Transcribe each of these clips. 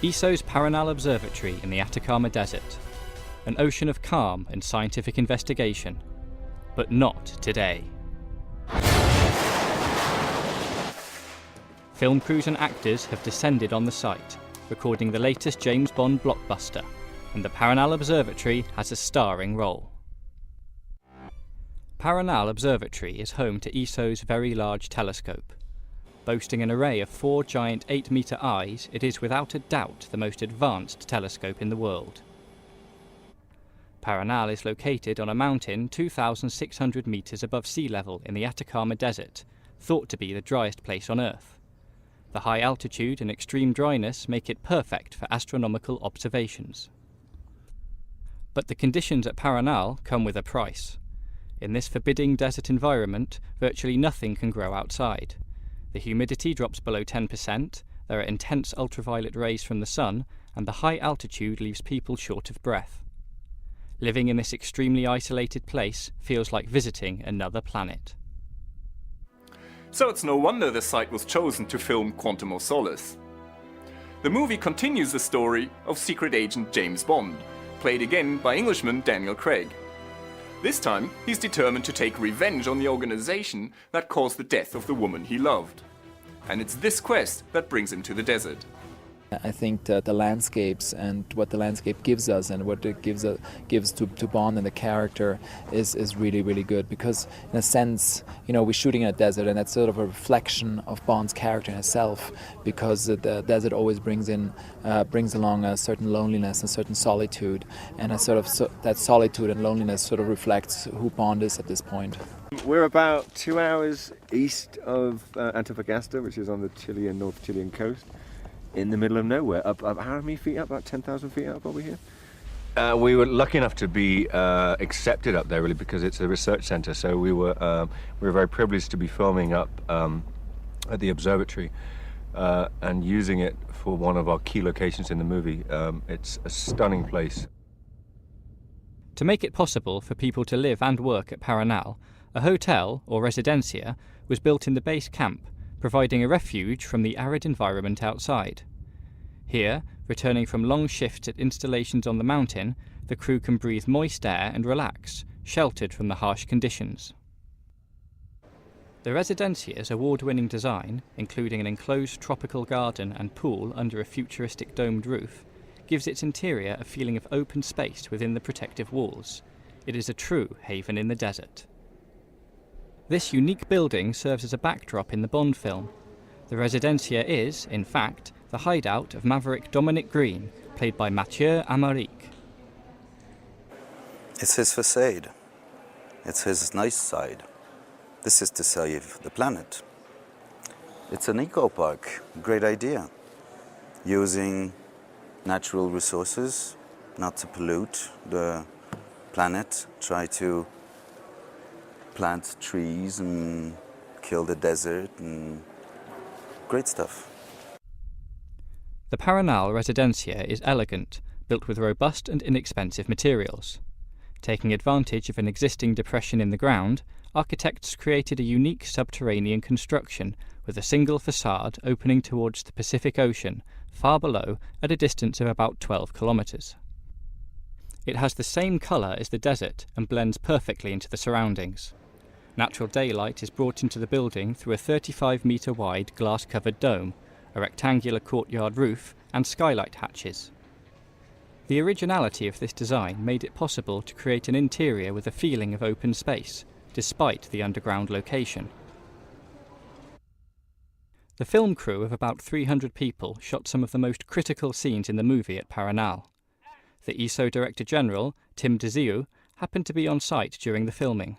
ESO's Paranal Observatory in the Atacama Desert. An ocean of calm and scientific investigation. But not today. Film crews and actors have descended on the site, recording the latest James Bond blockbuster, and the Paranal Observatory has a starring role. Paranal Observatory is home to ESO's Very Large Telescope. Boasting an array of 4 giant 8-metre eyes, it is without a doubt the most advanced telescope in the world. Paranal is located on a mountain 2,600 metres above sea level in the Atacama Desert, thought to be the driest place on Earth. The high altitude and extreme dryness make it perfect for astronomical observations. But the conditions at Paranal come with a price. In this forbidding desert environment, virtually nothing can grow outside. The humidity drops below 10%, there are intense ultraviolet rays from the sun, and the high altitude leaves people short of breath. Living in this extremely isolated place feels like visiting another planet. So it's no wonder the site was chosen to film Quantum of Solace. The movie continues the story of secret agent James Bond, played again by Englishman Daniel Craig. This time, he's determined to take revenge on the organization that caused the death of the woman he loved. And it's this quest that brings him to the desert. I think that the landscapes and what the landscape gives us and what it gives to Bond and the character is really, really good, because in a sense, you know, we're shooting in a desert, and that's sort of a reflection of Bond's character himself, because the desert always brings along a certain loneliness, a certain solitude, and that solitude and loneliness sort of reflects who Bond is at this point. We're about 2 hours east of Antofagasta, which is on the North Chilean coast, in the middle of nowhere. Up how many feet up? About 10,000 feet up over here? We were lucky enough to be accepted up there, really, because it's a research centre. So we were very privileged to be filming up at the observatory and using it for one of our key locations in the movie. It's a stunning place. To make it possible for people to live and work at Paranal, a hotel, or residencia, was built in the base camp, providing a refuge from the arid environment outside. Here, returning from long shifts at installations on the mountain, the crew can breathe moist air and relax, sheltered from the harsh conditions. The residencia's award-winning design, including an enclosed tropical garden and pool under a futuristic domed roof, gives its interior a feeling of open space within the protective walls. It is a true haven in the desert. This unique building serves as a backdrop in the Bond film. The residencia is, in fact, the hideout of maverick Dominic Green, played by Mathieu Amalric. It's his facade. It's his nice side. This is to save the planet. It's an eco-park. Great idea. Using natural resources, not to pollute the planet, try to plant trees and kill the desert, and great stuff. The Paranal Residencia is elegant, built with robust and inexpensive materials. Taking advantage of an existing depression in the ground, architects created a unique subterranean construction with a single facade opening towards the Pacific Ocean, far below at a distance of about 12 kilometres. It has the same colour as the desert and blends perfectly into the surroundings. Natural daylight is brought into the building through a 35-metre wide glass-covered dome, a rectangular courtyard roof and skylight hatches. The originality of this design made it possible to create an interior with a feeling of open space, despite the underground location. The film crew of about 300 people shot some of the most critical scenes in the movie at Paranal. The ESO Director General, Tim DeZiu, happened to be on site during the filming.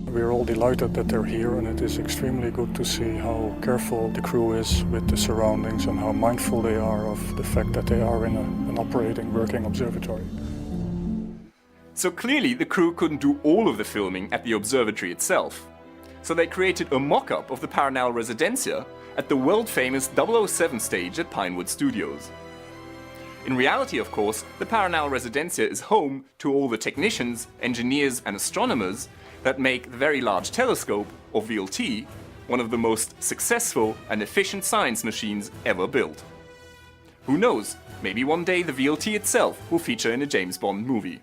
We're all delighted that they're here, and it is extremely good to see how careful the crew is with the surroundings and how mindful they are of the fact that they are in an operating, working observatory. So clearly the crew couldn't do all of the filming at the observatory itself. So they created a mock-up of the Paranal Residencia at the world-famous 007 stage at Pinewood Studios. In reality, of course, the Paranal Residencia is home to all the technicians, engineers and astronomers that make the Very Large Telescope, or VLT, one of the most successful and efficient science machines ever built. Who knows, maybe one day the VLT itself will feature in a James Bond movie.